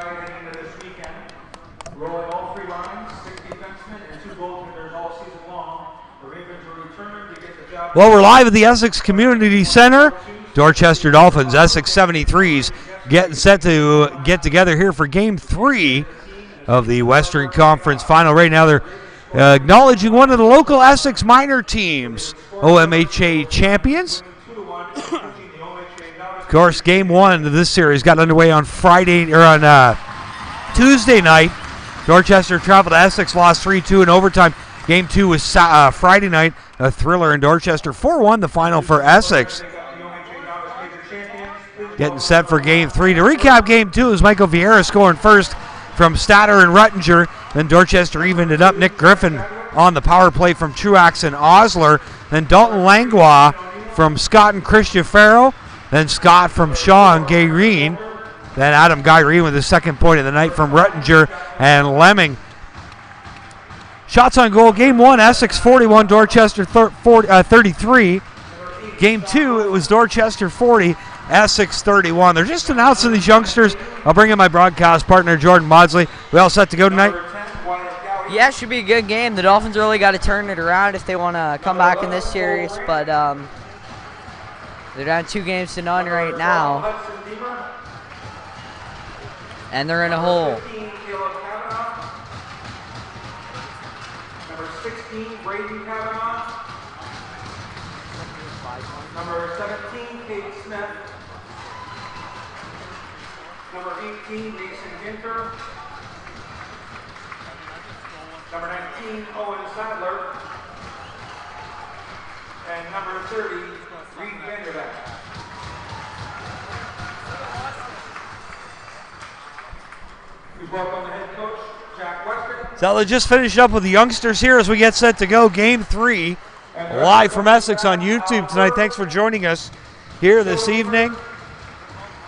tied heading into this weekend. Rolling all 3 lines, 6 defensemen, and 2 goaltenders all season long. The Ravens will return to get the job. Well, we're live at the Essex Community Center. Dorchester Dolphins, Essex 73s, getting set to get together here for Game 3 of the Western Conference Final. Right now they're acknowledging one of the local Essex minor teams, OMHA champions. Of course, Game 1 of this series got underway on Tuesday night. Dorchester traveled to Essex, lost 3-2 in overtime. Game 2 was Friday night, a thriller in Dorchester. 4-1 the final for Essex. Getting set for Game 3. To recap Game 2 is Michael Vieira scoring first from Statter and Ruttinger. Then Dorchester evened it up. Nick Griffin on the power play from Truax and Osler. Then Dalton Langlois from Scott and Christian Farrow. Then Scott from Shaw and Gayreen. Then Adam Gayreen with his second point of the night from Ruttinger and Lemming. Shots on goal, Game 1, Essex 41, Dorchester 33. Game 2, it was Dorchester 40, Essex 31. They're just announcing these youngsters. I'll bring in my broadcast partner, Jordan Maudsley. We all set to go tonight? Yeah, it should be a good game. The Dolphins really got to turn it around if they want to come back in this series, but they're down 2-0 right now. And they're in a hole. Number 16, Braden Kavanaugh. Number 17, Kate Smith. Number 18, Mason Ginter. Number 19, Owen Sadler. And number 30, Reed Vanderbeck. We welcome the head coach, Jack Western. So they just finished up with the youngsters here as we get set to go. Game 3, live from Essex on YouTube tonight. Thanks for joining us here this evening.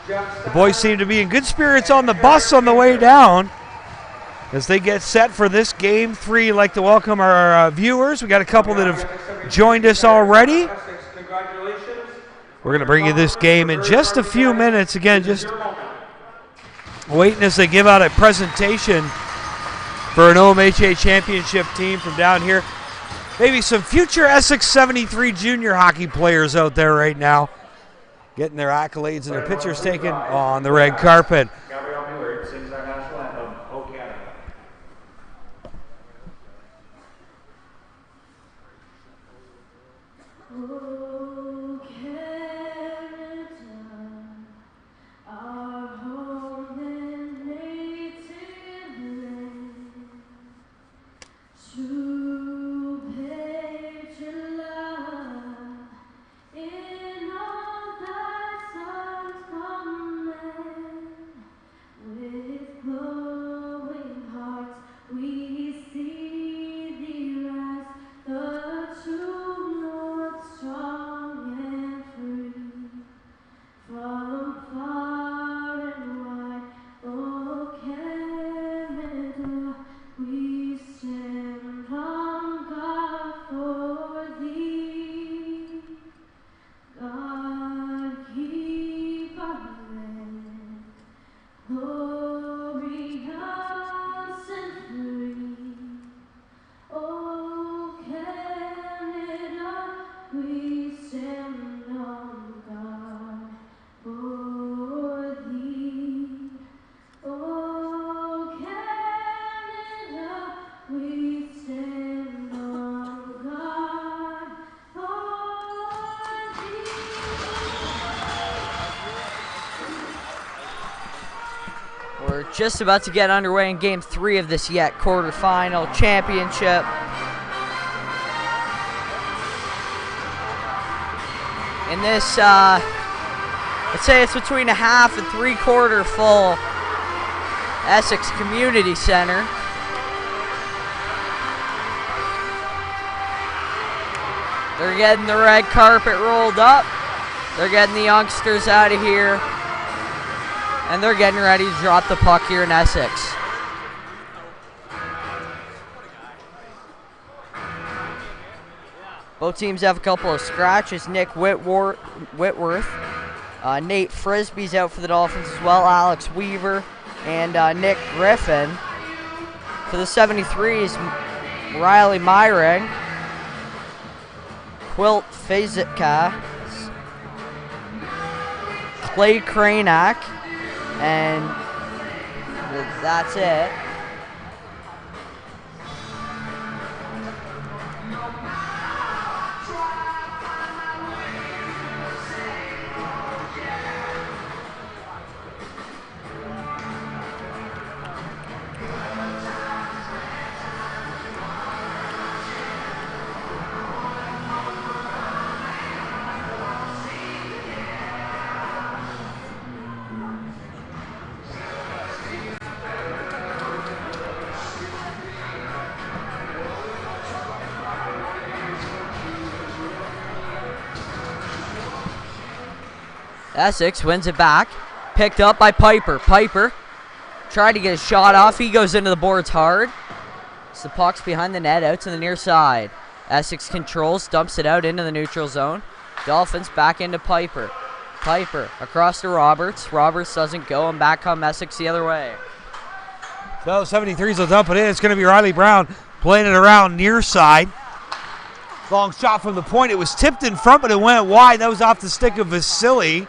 The boys seem to be in good spirits on the bus on the way down as they get set for this Game 3. I'd like to welcome our viewers. We got a couple that have joined us already. We're going to bring you this game in just a few minutes. Again, just waiting as they give out a presentation for an OMHA championship team from down here. Maybe some future Essex 73 junior hockey players out there right now getting their accolades and their pictures taken on the red carpet. Gabrielle Miller sings our national anthem, O Canada. Oh, Canada, our home and native land, true patriot love, in all thy sons command, with glowing hearts we see thee rise, the true north strong and free. From far and wide, oh Canada, we stand on guard for thee. God keep our land glorious and free. Oh Canada, we stand on guard for thee. Oh Canada, we stand on guard for thee. We're just about to get underway in Game 3 of this yet quarterfinal championship. In this, I'd say it's between a half and 3/4 full Essex Community Center. They're getting the red carpet rolled up. They're getting the youngsters out of here. And they're getting ready to drop the puck here in Essex. Both teams have a couple of scratches. Nick Whitworth. Nate Frisbee's out for the Dolphins as well. Alex Weaver and Nick Griffin. For the 73s, Riley Myring, Quilt Fazitka, Clay Kranak, and that's it. Essex wins it back. Picked up by Piper. Piper tried to get a shot off. He goes into the boards hard. So the puck's behind the net, out to the near side. Essex controls, dumps it out into the neutral zone. Dolphins back into Piper. Piper across to Roberts. Roberts doesn't go, and back come Essex the other way. So 73s will dump it in. It's going to be Riley Brown playing it around near side. Long shot from the point. It was tipped in front, but it went wide. That was off the stick of Vasily.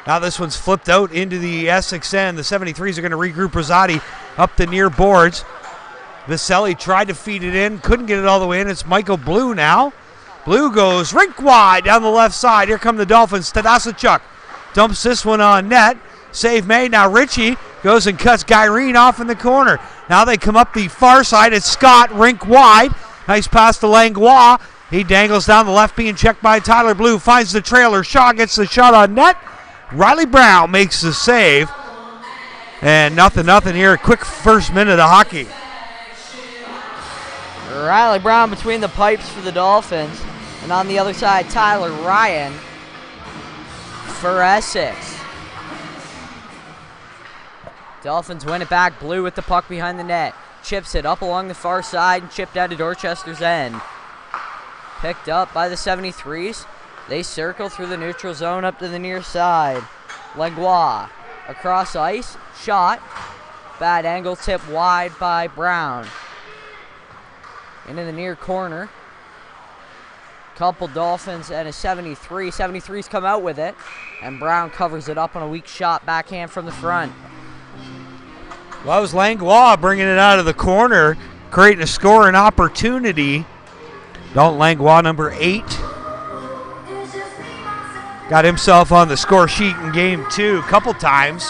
Now this one's flipped out into the Essex end. The 73s are going to regroup Rosati up the near boards. Vasily tried to feed it in, couldn't get it all the way in. It's Michael Blue now. Blue goes rink wide down the left side. Here come the Dolphins. Tadasachuk dumps this one on net. Save made. Now Ritchie goes and cuts Gyrene off in the corner. Now they come up the far side. It's Scott, rink wide. Nice pass to Langlois. He dangles down the left, being checked by Tyler Blue. Finds the trailer. Shaw gets the shot on net. Riley Brown makes the save. And nothing here. Quick first minute of hockey. Riley Brown between the pipes for the Dolphins. And on the other side, Tyler Ryan for Essex. Dolphins win it back. Blue with the puck behind the net. Chips it up along the far side and chipped out of Dorchester's end. Picked up by the 73s. They circle through the neutral zone up to the near side. Langlois across ice. Shot. Bad angle, tip wide by Brown. Into the near corner. Couple Dolphins and a 73. 73s come out with it. And Brown covers it up on a weak shot backhand from the front. Well, that was Langlois bringing it out of the corner, creating a scoring opportunity. Dalton Langlois, number 8. Got himself on the score sheet in game 2 a couple times.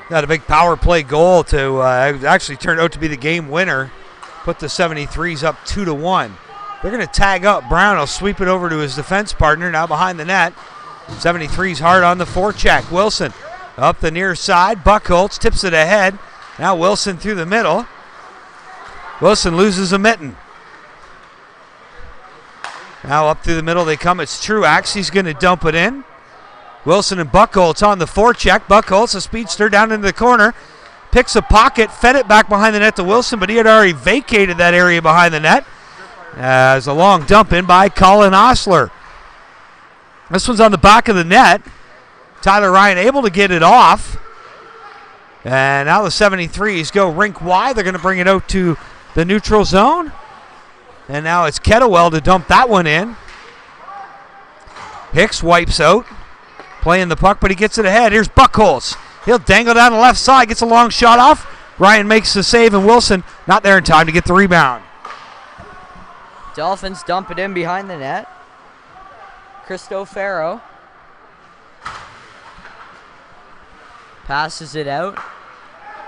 Got a big power play goal to actually turned out to be the game winner. Put the 73s up 2-1. They're going to tag up. Brown will sweep it over to his defense partner now behind the net. 73's hard on the forecheck. Wilson up the near side. Buckholz tips it ahead. Now Wilson through the middle. Wilson loses a mitten. Now up through the middle they come. It's Truax. He's going to dump it in. Wilson and Buckholz on the forecheck. Buckholz, a speedster, down into the corner. Picks a pocket, fed it back behind the net to Wilson, but he had already vacated that area behind the net. As a long dump in by Colin Osler. This one's on the back of the net. Tyler Ryan able to get it off. And now the 73s go rink wide. They're going to bring it out to the neutral zone. And now it's Kettlewell to dump that one in. Hicks wipes out. Playing the puck, but he gets it ahead. Here's Buckholz. He'll dangle down the left side. Gets a long shot off. Ryan makes the save, and Wilson not there in time to get the rebound. Dolphins dump it in behind the net. Cristofaro passes it out.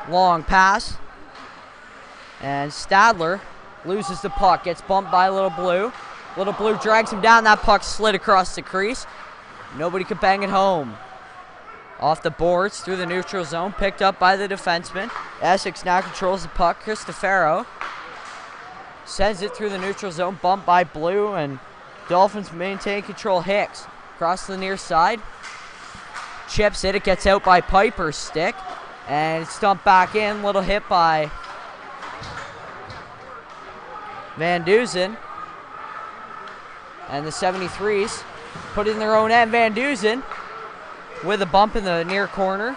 Long pass. And Stadler loses the puck. Gets bumped by Little Blue. Little Blue drags him down. That puck slid across the crease. Nobody could bang it home. Off the boards through the neutral zone. Picked up by the defenseman. Essex now controls the puck. Cristofaro sends it through the neutral zone. Bumped by Blue, and Dolphins maintain control. Hicks across the near side. Chips it. It gets out by Piper's stick. And it's dumped back in. Little hit by Van Dusen. And the 73s put it in their own end. Van Dusen with a bump in the near corner.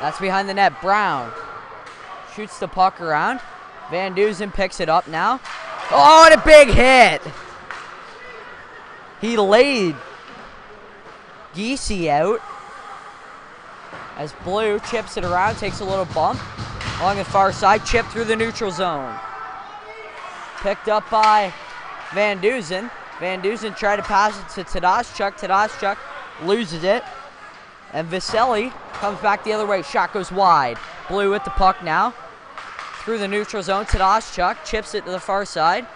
That's behind the net. Brown shoots the puck around. Van Dusen picks it up now. Oh, and a big hit. He laid Giese out as Blue chips it around, takes a little bump along the far side, chip through the neutral zone. Picked up by Van Dusen. Van Dusen tried to pass it to Tadashchuk. Tadashchuk loses it. And Vasily comes back the other way. Shot goes wide. Blue with the puck now. Through the neutral zone. Tadashchuk chips it to the far side.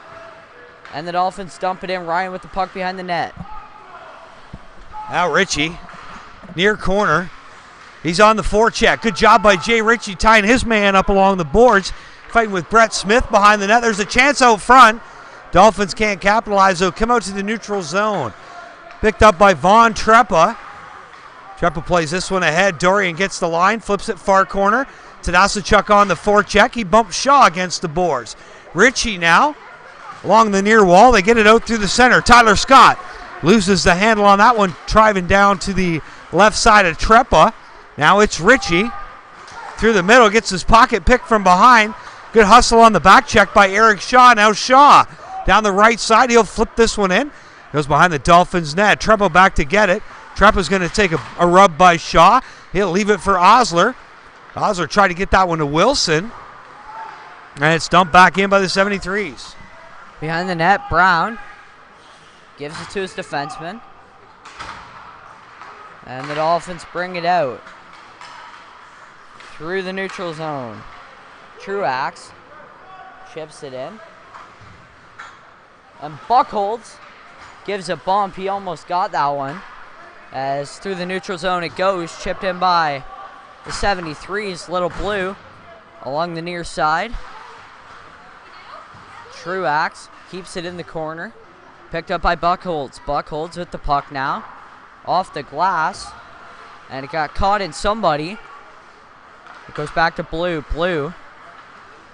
And the Dolphins dump it in. Ryan with the puck behind the net. Now Ritchie, near corner. He's on the forecheck. Good job by Jay Ritchie tying his man up along the boards. Fighting with Brett Smith behind the net. There's a chance out front. Dolphins can't capitalize, though. Come out to the neutral zone. Picked up by Vaughn Treppa. Treppa plays this one ahead. Dorian gets the line, flips it far corner. Tadashchuk on the forecheck. He bumps Shaw against the boards. Ritchie now along the near wall. They get it out through the center. Tyler Scott loses the handle on that one, driving down to the left side of Treppa. Now it's Ritchie through the middle, gets his pocket picked from behind. Good hustle on the back check by Eric Shaw. Now Shaw down the right side. He'll flip this one in. Goes behind the Dolphins net. Treppa back to get it. Treppa's going to take a rub by Shaw. He'll leave it for Osler. Osler tried to get that one to Wilson. And it's dumped back in by the 73s. Behind the net, Brown gives it to his defenseman. And the Dolphins bring it out through the neutral zone. Truax chips it in. And Buchholz gives a bump. He almost got that one. As through the neutral zone it goes. Chipped in by the 73s. Little Blue along the near side. Truax keeps it in the corner. Picked up by Buchholz. Buchholz with the puck now. Off the glass. And it got caught in somebody. It goes back to Blue. Blue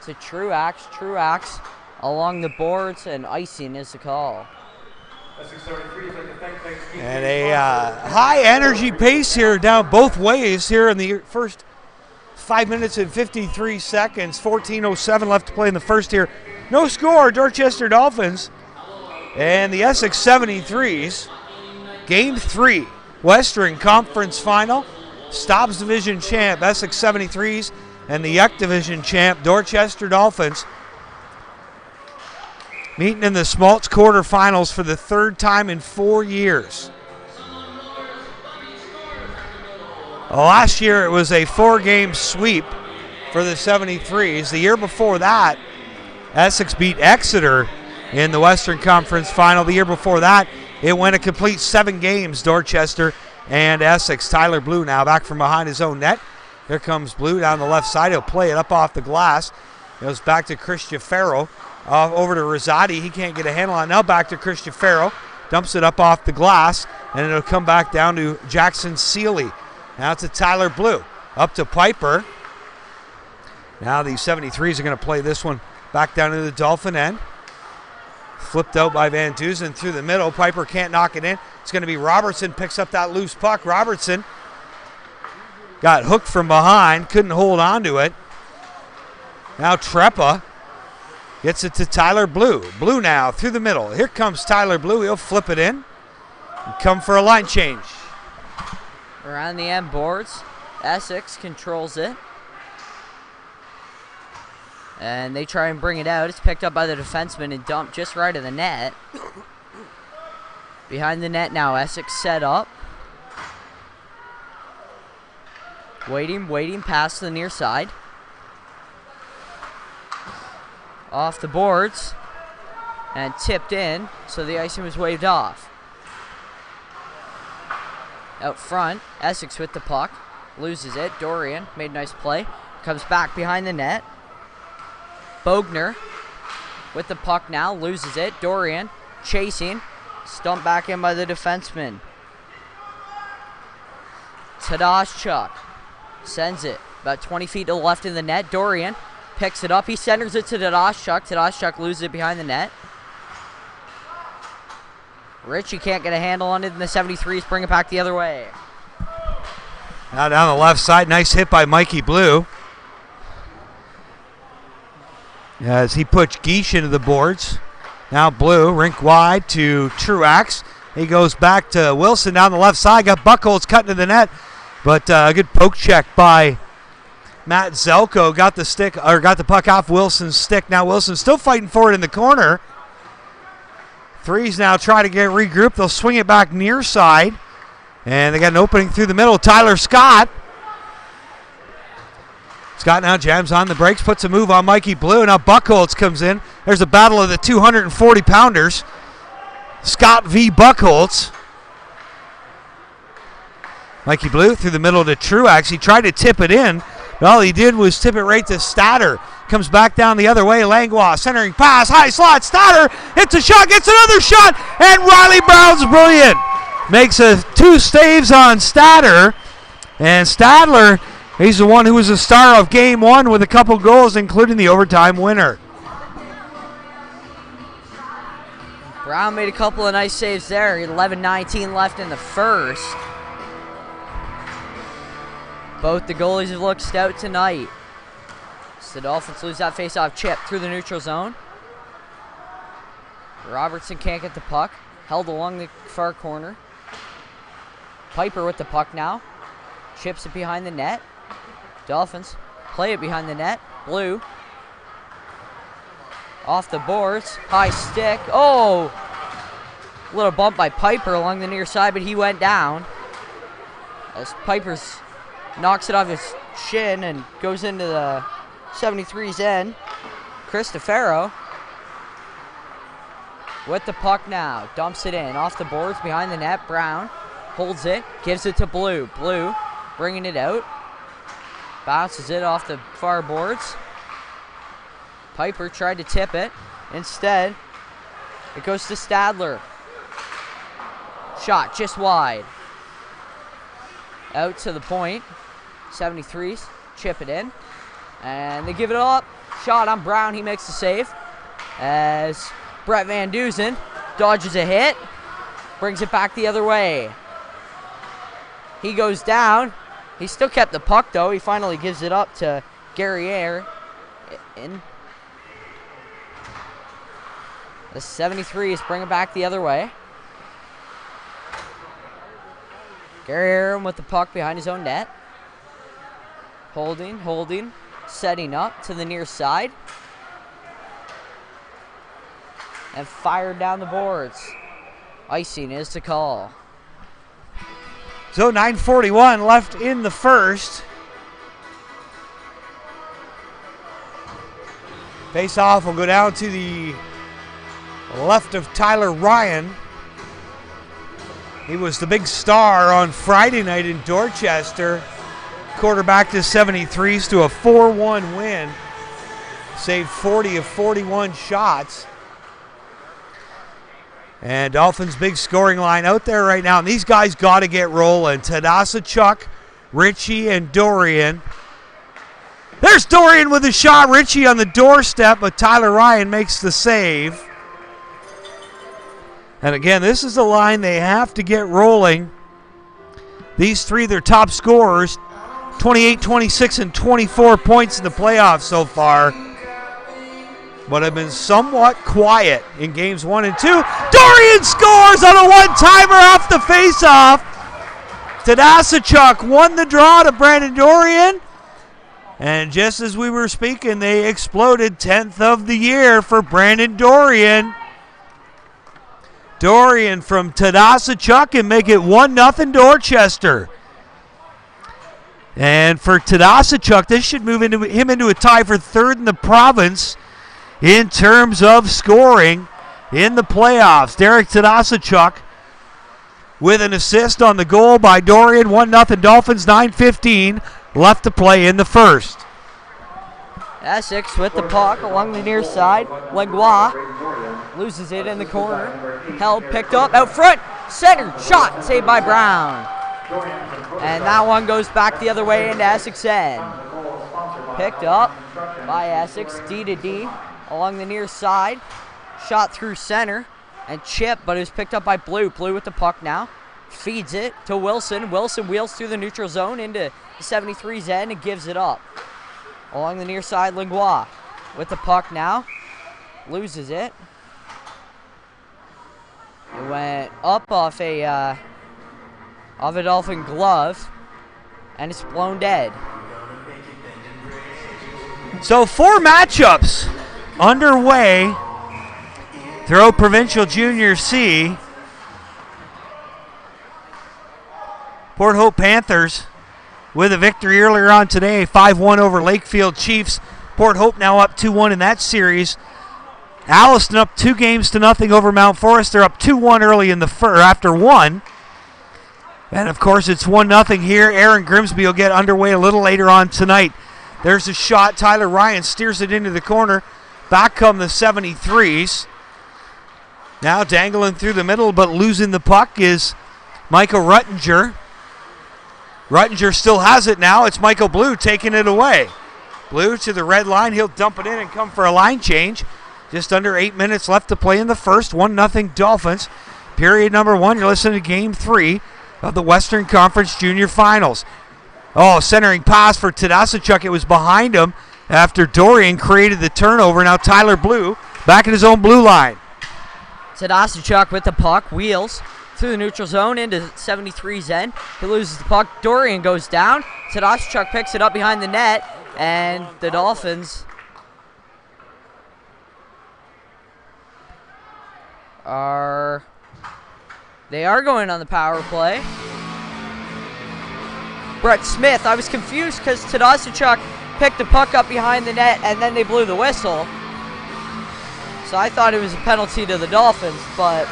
to Truax. Truax along the boards, and icing is the call. And a high energy pace here down both ways here in the first 5 minutes and 53 seconds. 14:07 left to play in the first here. No score, Dorchester Dolphins and the Essex 73s. Game 3, Western Conference Final. Stobbs Division champ, Essex 73s, and the Yuck Division champ, Dorchester Dolphins, meeting in the Schmaltz quarterfinals for the third time in 4 years. Last year it was a 4-game sweep for the 73s. The year before that, Essex beat Exeter in the Western Conference Final. The year before that, it went a complete 7 games, Dorchester and Essex. Tyler Blue now back from behind his own net. Here comes Blue down the left side. He'll play it up off the glass. Goes back to Christian Farrow. Over to Rosati. He can't get a handle on it. Now back to Christian Farrow. Dumps it up off the glass. And it'll come back down to Jackson Seeley. Now to Tyler Blue. Up to Piper. Now the 73s are going to play this one back down to the Dolphin end. Flipped out by Van Dusen through the middle. Piper can't knock it in. It's going to be Robertson. Picks up that loose puck. Robertson got hooked from behind. Couldn't hold on to it. Now Treppa gets it to Tyler Blue. Blue now through the middle. Here comes Tyler Blue. He'll flip it in and come for a line change. Around the end boards, Essex controls it. And they try and bring it out. It's picked up by the defenseman and dumped just right of the net. Behind the net now, Essex set up. Waiting, pass to the near side. Off the boards. And tipped in, so the icing was waved off. Out front, Essex with the puck. Loses it. Dorian made a nice play. Comes back behind the net. Bogner with the puck now, loses it. Dorian chasing, stumped back in by the defenseman. Tadashchuk sends it about 20 feet to the left in the net. Dorian picks it up. He centers it to Tadashchuk. Tadashchuk loses it behind the net. Ritchie can't get a handle on it, and the 73s bring it back the other way. Now down the left side, nice hit by Mikey Blue. As he puts Geesh into the boards. Now Blue, rink wide to Truax. He goes back to Wilson down the left side. Got Buckholz cutting to the net, but a good poke check by Matt Zelko. Got the puck off Wilson's stick. Now Wilson's still fighting for it in the corner. Threes now try to get regrouped. They'll swing it back near side. And they got an opening through the middle. Tyler Scott. Scott now jams on the brakes, puts a move on Mikey Blue. Now Buckholz comes in. There's a battle of the 240-pounders. Scott v. Buckholz. Mikey Blue through the middle to Truax. He tried to tip it in. But all he did was tip it right to Statter. Comes back down the other way. Langlois centering pass. High slot. Statter hits a shot. Gets another shot. And Riley Brown's brilliant. Makes 2 saves on Statter. And Stadler, he's the one who was the star of game 1 with a couple goals, including the overtime winner. Brown made a couple of nice saves there. 11:19 left in the first. Both the goalies have looked stout tonight. So the Dolphins lose that face-off chip through the neutral zone. Robertson can't get the puck. Held along the far corner. Piper with the puck now. Chips it behind the net. Dolphins play it behind the net. Blue. Off the boards. High stick. Oh! A little bump by Piper along the near side, but he went down. As Piper's knocks it off his shin and goes into the 73's end. Cristofero with the puck now. Dumps it in. Off the boards behind the net. Brown holds it. Gives it to Blue. Blue bringing it out. Bounces it off the far boards. Piper tried to tip it. Instead, it goes to Stadler. Shot just wide. Out to the point. 73s chip it in. And they give it up. Shot on Brown. He makes the save. As Brett Van Dusen dodges a hit. Brings it back the other way. He goes down. He still kept the puck, though. He finally gives it up to Guerriere. The 73s bring it back the other way. Guerriere with the puck behind his own net. Holding. Setting up to the near side. And fired down the boards. Icing is the call. So 9:41 left in the first. Face-off will go down to the left of Tyler Ryan. He was the big star on Friday night in Dorchester. Quarterback to 73s to a 4-1 win. Saved 40 of 41 shots. And Dolphins' big scoring line out there right now. And these guys got to get rolling. Tadasachuk, Ritchie, and Dorian. There's Dorian with a shot. Ritchie on the doorstep, but Tyler Ryan makes the save. And again, this is the line they have to get rolling. These three, their top scorers, 28, 26, and 24 points in the playoffs so far, but have been somewhat quiet in games 1 and 2. Dorian scores on a one-timer off the face-off. Tadasachuk won the draw to Brandon Dorian. And just as we were speaking, they exploded 10th of the year for Brandon Dorian. Dorian from Tadasachuk and make it 1-0 Dorchester. And for Tadasachuk, this should move him into a tie for third in the province in terms of scoring in the playoffs. Derek Tadasachuk with an assist on the goal by Dorian. 1-0 Dolphins, 9:15 left to play in the first. Essex with the puck along the near side. Langlois loses it in the corner. Held, picked up, out front. Center, shot, saved by Brown. And that one goes back the other way into Essex end. Picked up by Essex, D to D, along the near side. Shot through center. and chip, but it was picked up by Blue. Blue with the puck now. Feeds it to Wilson. Wilson wheels through the neutral zone into the 73's end and gives it up. Along the near side, Langlois with the puck now. Loses it. It went up off a Dolphin glove, and it's blown dead. So 4 matchups underway throughout Provincial Junior C. Port Hope Panthers with a victory earlier on today, 5-1 over Lakefield Chiefs. Port Hope now up 2-1 in that series. Alliston up 2-0 over Mount Forest. They're up 2-1 early in the after one. And of course it's 1-0 here. Aaron Grimsby will get underway a little later on tonight. There's a shot. Tyler Ryan steers it into the corner. Back come the 73s. Now dangling through the middle, but losing the puck is Michael Ruttinger. Ruttinger still has it now. It's Michael Blue taking it away. Blue to the red line. He'll dump it in and come for a line change. Just under 8 minutes left to play in the first. 1-0 Dolphins. Period number 1. You're listening to Game 3 of the Western Conference Junior Finals. Oh, centering pass for Tadasachuk. It was behind him after Dorian created the turnover. Now Tyler Blue back in his own blue line. Tadasachuk with the puck. Wheels through the neutral zone into 73's end. He loses the puck. Dorian goes down. Tadasachuk picks it up behind the net. And the Dolphins are going on the power play. Brett Smith, I was confused because Tadasachuk picked the puck up behind the net and then they blew the whistle. So I thought it was a penalty to the Dolphins, but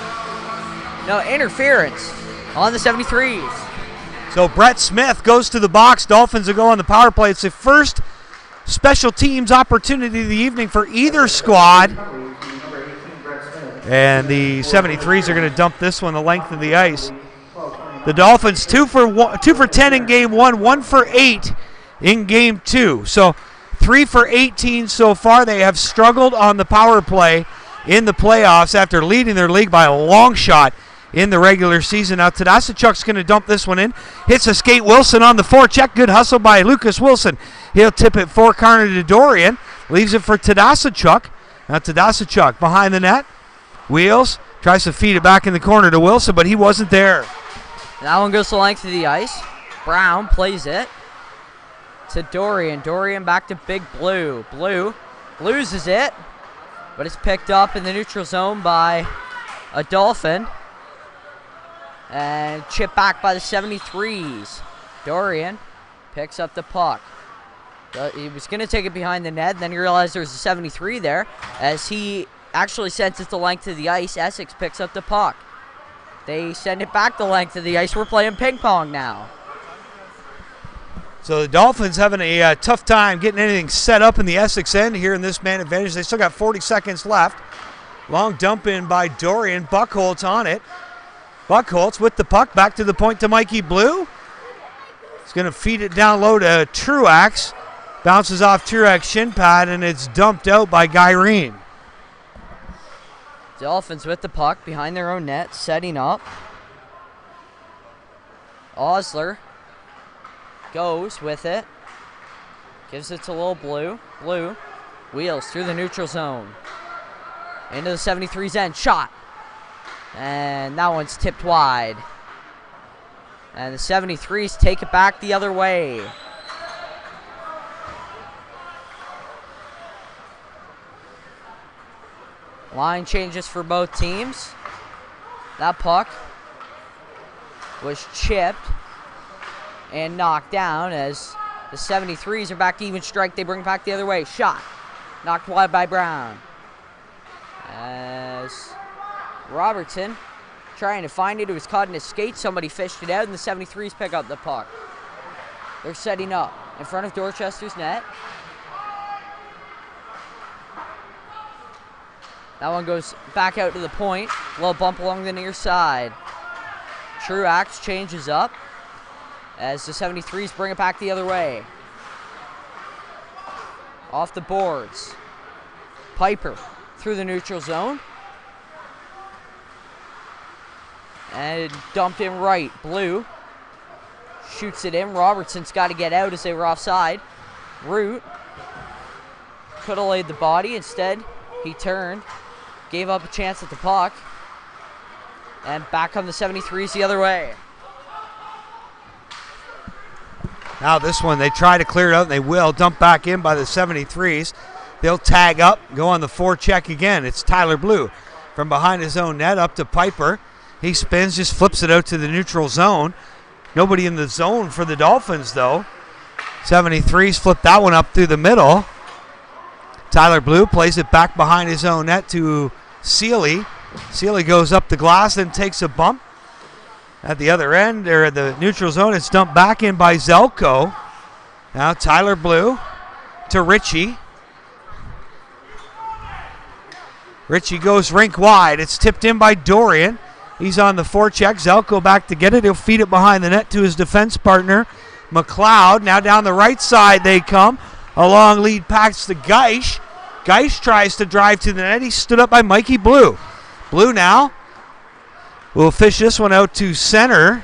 no, interference on the 73s. So Brett Smith goes to the box. Dolphins will go on the power play. It's the first special teams opportunity of the evening for either squad. And the 73s are going to dump this one the length of the ice. The Dolphins 2 for 10 in game 1, 1 for 8 in game 2. So 3 for 18 so far. They have struggled on the power play in the playoffs after leading their league by a long shot in the regular season. Now Tadasachuk's going to dump this one in. Hits a skate. Wilson on the forecheck. Good hustle by Lucas Wilson. He'll tip it four-corner to Dorian. Leaves it for Tadasachuk. Now Tadasachuk behind the net. Wheels. Tries to feed it back in the corner to Wilson, but he wasn't there. That one goes the length of the ice. Brown plays it to Dorian. Dorian back to Big Blue. Blue loses it, but it's picked up in the neutral zone by a Dolphin. And chipped back by the 73s. Dorian picks up the puck. He was going to take it behind the net, then he realized there was a 73 there. As he actually sends it the length of the ice, Essex picks up the puck. They send it back the length of the ice. We're playing ping pong now. So the Dolphins having a tough time getting anything set up in the Essex end here in this man advantage. They still got 40 seconds left. Long dump in by Dorian. Buckholz on it. Buckholz with the puck back to the point to Mikey Blue. He's going to feed it down low to Truax. Bounces off Truax's shin pad and it's dumped out by Gyrene. Dolphins with the puck behind their own net, setting up. Osler goes with it. Gives it to Lil Blue. Blue wheels through the neutral zone. Into the 73's end. Shot. And that one's tipped wide. And the 73s take it back the other way. Line changes for both teams. That puck was chipped and knocked down as the 73s are back to even strike. They bring it back the other way. Shot. Knocked wide by Brown. As Robertson trying to find it. It was caught in his skate. Somebody fished it out, and the 73s pick up the puck. They're setting up in front of Dorchester's net. That one goes back out to the point. Little bump along the near side. Truax changes up as the 73s bring it back the other way. Off the boards. Piper through the neutral zone. And dumped in right. Blue shoots it in. Robertson's got to get out as they were offside. Root could have laid the body. Instead, he turned, gave up a chance at the puck. And back on the 73s the other way. Now this one, they try to clear it out, and they will. Dump back in by the 73s. They'll tag up, go on the forecheck again. It's Tyler Blue from behind his own net up to Piper. He spins, just flips it out to the neutral zone. Nobody in the zone for the Dolphins, though. 73s flip that one up through the middle. Tyler Blue plays it back behind his own net to Sealy. Sealy goes up the glass, then takes a bump. At the other end, or at the neutral zone, it's dumped back in by Zelko. Now Tyler Blue to Ritchie. Ritchie goes rink wide. It's tipped in by Dorian. He's on the forecheck. Zelko back to get it. He'll feed it behind the net to his defense partner, McLeod. Now down the right side they come. A long lead pass to Geisch. Geisch tries to drive to the net. He stood up by Mikey Blue. Blue now will fish this one out to center.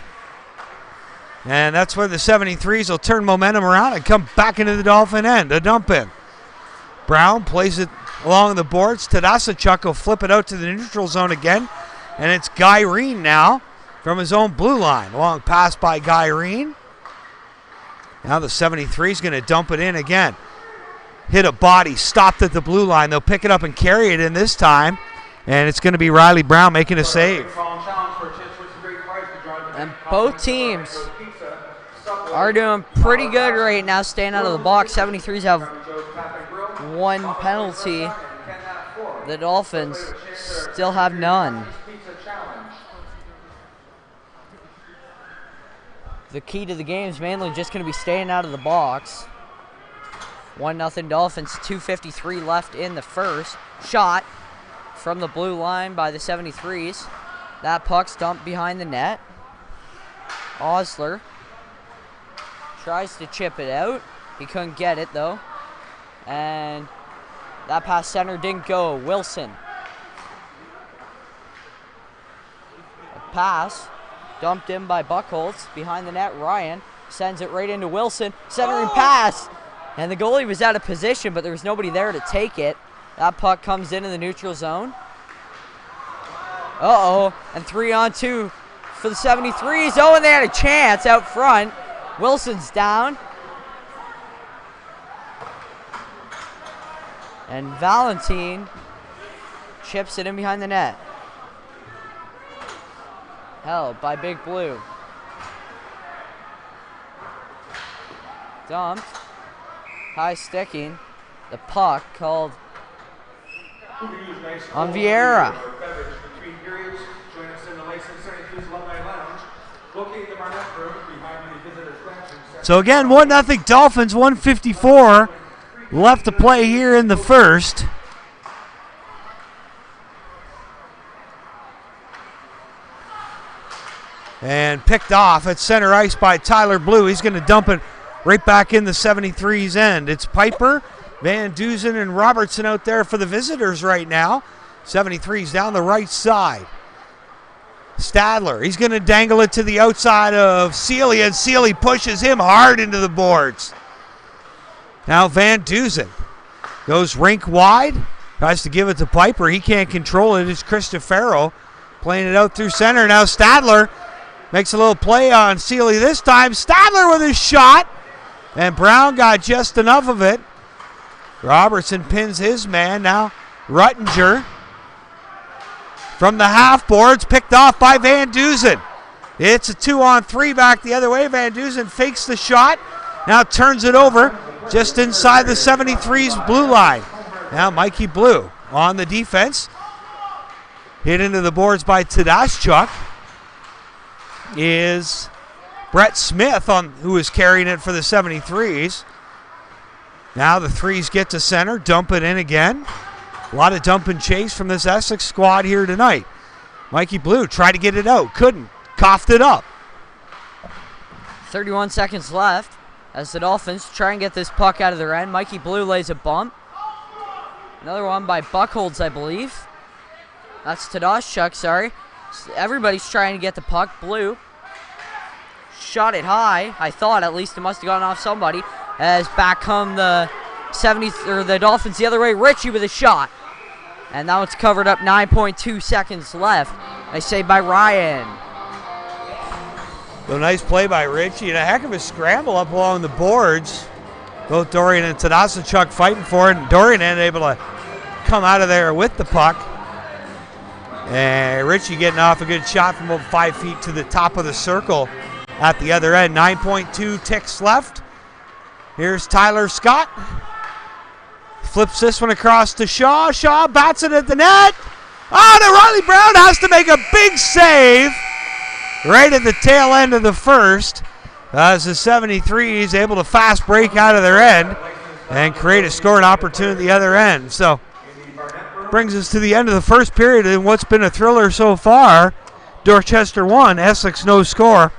And that's where the 73s will turn momentum around and come back into the Dolphin end. A dump in. Brown plays it along the boards. Tadasachuk will flip it out to the neutral zone again. And it's Guyreen now from his own blue line. Long pass by Guyreen. Now the 73 is going to dump it in again. Hit a body, stopped at the blue line. They'll pick it up and carry it in this time. And it's going to be Riley Brown making a save. And both teams are doing pretty good right now, staying out of the box. 73s have one penalty. The Dolphins still have none. The key to the game is mainly just going to be staying out of the box. 1-0 Dolphins, 2:53 left in the first. Shot from the blue line by the 73s. That puck's dumped behind the net. Osler tries to chip it out. He couldn't get it though. And that pass center didn't go. Wilson. A pass dumped in by Buchholz behind the net. Ryan sends it right into Wilson. Centering pass. And the goalie was out of position, but there was nobody there to take it. That puck comes into the neutral zone. Uh-oh. And 3-on-2 for the 73s. Oh, and they had a chance out front. Wilson's down. And Valentine chips it in behind the net. Held by Big Blue. Dumped. High sticking. The puck called on Vieira. So again, 1-0 Dolphins, 1:54 left to play here in the first. And picked off at center ice by Tyler Blue. He's going to dump it right back in the 73's end. It's Piper, Van Dusen, and Robertson out there for the visitors right now. 73's down the right side. Stadler, he's going to dangle it to the outside of Sealy, and Sealy pushes him hard into the boards. Now Van Dusen goes rink wide, tries to give it to Piper. He can't control it. It's Cristofero playing it out through center. Now Stadler makes a little play on Sealy this time. Stadler with his shot, and Brown got just enough of it. Robertson pins his man. Now Ruttinger from the half boards, picked off by Van Dusen. It's a 2-on-3 back the other way. Van Dusen fakes the shot, now turns it over just inside the 73's blue line. Now Mikey Blue on the defense. Hit into the boards by Tadashchuk is Brett Smith, who is carrying it for the 73's. Now the threes get to center, dump it in again. A lot of dump and chase from this Essex squad here tonight. Mikey Blue tried to get it out, couldn't, coughed it up. 31 seconds left as the Dolphins try and get this puck out of their end. Mikey Blue lays a bump. Another one by Buchholz, I believe. That's Tadashchuk, sorry. Everybody's trying to get the puck. Blue shot it high. I thought at least it must have gone off somebody. As back come the 70s or the Dolphins the other way. Richie with a shot. And now it's covered up. 9.2 seconds left. Nice save by Ryan. So nice play by Richie and a heck of a scramble up along the boards. Both Dorian and Tadasachuk fighting for it, and Dorian able to come out of there with the puck. And Richie getting off a good shot from about 5 feet to the top of the circle at the other end. 9.2 ticks left. Here's Tyler Scott. Flips this one across to Shaw. Shaw bats it at the net. Oh, and Riley Brown has to make a big save right at the tail end of the first. As the 73 is able to fast break out of their end and create a scoring opportunity at the other end. So brings us to the end of the first period in what's been a thriller so far. Dorchester 1, Essex no score.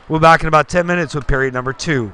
We'll be back in about 10 minutes with period number 2.